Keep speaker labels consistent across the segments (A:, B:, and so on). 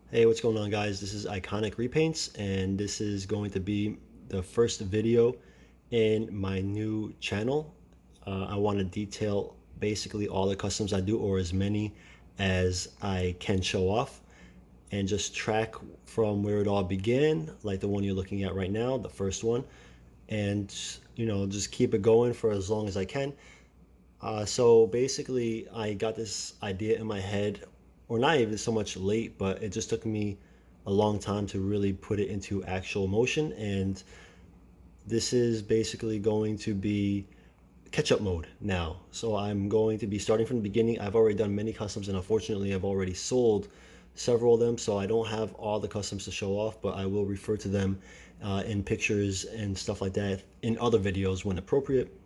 A: Hey, what's going on, guys? This is Iconic Repaints, and this is going to be the first video in my new channel. I want to detail basically all the customs I do, or as many as I can show off, and just track from where it all began, like the one you're looking at right now, the first one, and just keep it going for as long as I can. So basically, I got this idea in my head, or not even so much late, but it just took me a long time to really put it into actual motion. And this is basically going to be catch up mode now. So I'm going to be starting from the beginning. I've already done many customs, and unfortunately, I've already sold several of them. So I don't have all the customs to show off, but I will refer to them in pictures and stuff like that in other videos when appropriate.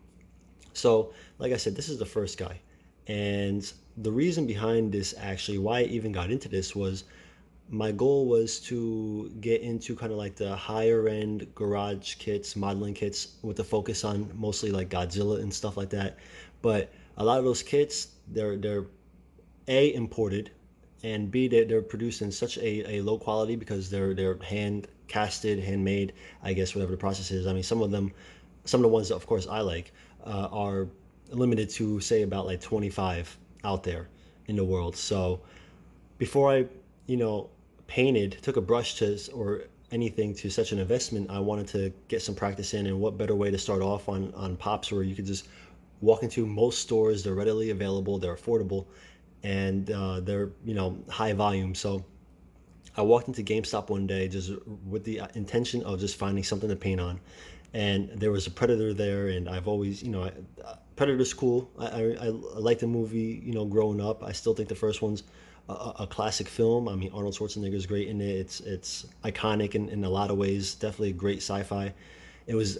A: So, like I said, this is the first guy. And the reason behind this, actually, why I even got into this, was my goal was to get into kind of like the higher end garage kits, modeling kits, with the focus on mostly like Godzilla and stuff like that. But a lot of those kits, they're A, imported, and B, they're produced in such a low quality because they're hand casted, handmade, I guess, whatever the process is. I mean, some of the ones that of course I like are limited to, say, about like 25 out there in the world. So before I, you know, painted, took a brush to, or anything to such an investment, I wanted to get some practice in. And what better way to start off on pops, where you could just walk into most stores, they're readily available, they're affordable, and they're high volume. So I walked into GameStop one day just with the intention of just finding something to paint on, and there was a Predator there. And I've always, Predator's cool. I like the movie, growing up. I still think the first one's a classic film. I mean, Arnold Schwarzenegger's great in it. It's iconic in a lot of ways. Definitely great sci-fi. It was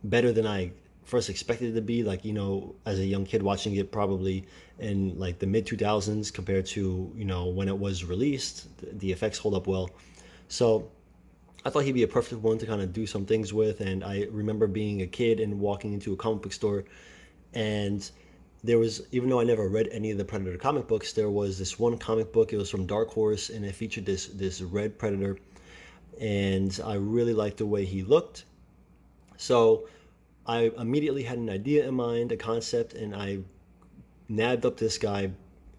A: better than I first expected it to be. Like, as a young kid watching it, probably in like the mid 2000s, compared to, when it was released, the effects hold up well. So I thought he'd be a perfect one to kind of do some things with. And I remember being a kid and walking into a comic book store, and there was, even though I never read any of the Predator comic books, there was this one comic book. It was from Dark Horse, and it featured this red Predator, and I really liked the way he looked. So I immediately had an idea in mind, a concept, and I nabbed up this guy,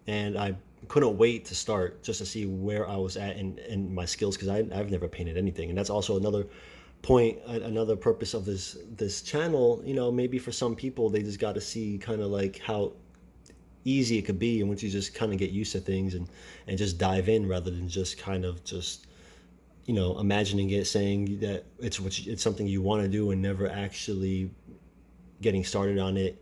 A: and I couldn't wait to start just to see where I was at in my skills, because I've never painted anything. And that's also another point, another purpose of this channel. Maybe for some people, they just got to see kind of like how easy it could be, and once you just kind of get used to things and just dive in, rather than just kind of just imagining it, saying that it's something you want to do and never actually getting started on it.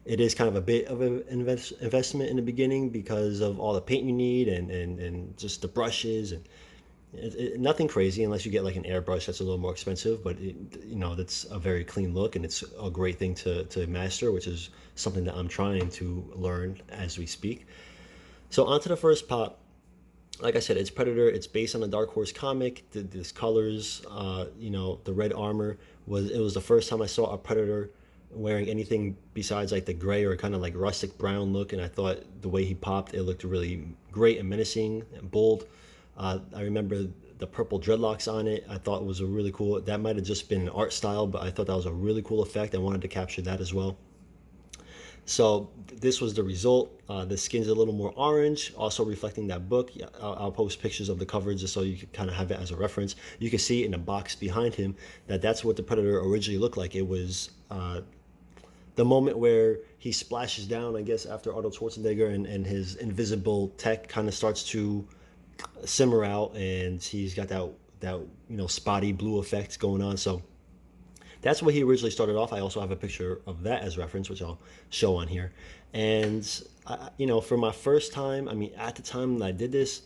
A: It is kind of a bit of an investment in the beginning because of all the paint you need, and just the brushes, and nothing crazy unless you get like an airbrush that's a little more expensive, but that's a very clean look, and it's a great thing to master, which is something that I'm trying to learn as we speak. So onto the first pop. Like I said, it's Predator. It's based on a Dark Horse comic. This colors, the red armor, was the first time I saw a Predator wearing anything besides like the gray or kind of like rustic brown look. And I thought the way he popped, it looked really great and menacing and bold. I remember the purple dreadlocks on it. I thought it was a really cool. That might have just been an art style, but I thought that was a really cool effect. I wanted to capture that as well. So this was the result. The skin's a little more orange, also reflecting that book. Yeah, I'll post pictures of the cover just so you can kind of have it as a reference. You can see in the box behind him that that's what the Predator originally looked like. It was the moment where he splashes down, I guess, after Arnold Schwarzenegger, and his invisible tech kind of starts to simmer out, and he's got that spotty blue effect going on. So that's where he originally started off. I also have a picture of that as reference, which I'll show on here. And for my first time, I mean, at the time that I did this,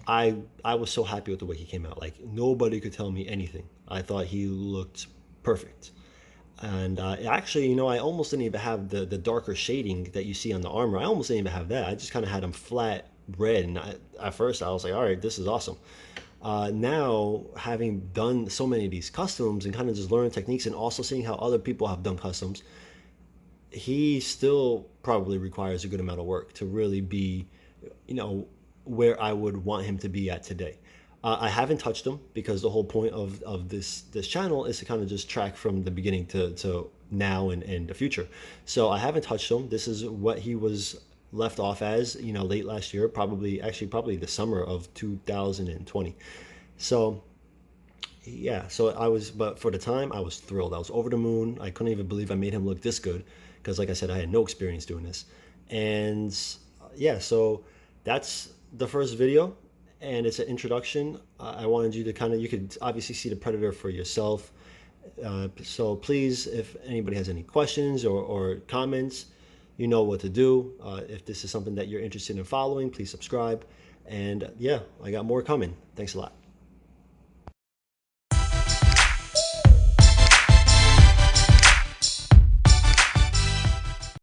A: I was so happy with the way he came out. Like, nobody could tell me anything. I thought he looked perfect. And actually, I almost didn't even have the darker shading that you see on the armor. I almost didn't even have that. I just kind of had him flat red. And at first, I was like, all right, this is awesome. Now, having done so many of these customs and kind of just learning techniques, and also seeing how other people have done customs, he still probably requires a good amount of work to really be, you know, where I would want him to be at today. I haven't touched him because the whole point of this channel is to kind of just track from the beginning to now and the future. So I haven't touched him. This is what he was left off as, late last year, probably the summer of 2020. So yeah, so but for the time, I was thrilled. I was over the moon. I couldn't even believe I made him look this good because, like I said, I had no experience doing this. And yeah, so that's the first video, and it's an introduction. I wanted you to you could obviously see the Predator for yourself. So please, if anybody has any questions or comments, you know what to do. If this is something that you're interested in following, please subscribe. And yeah, I got more coming. Thanks a lot.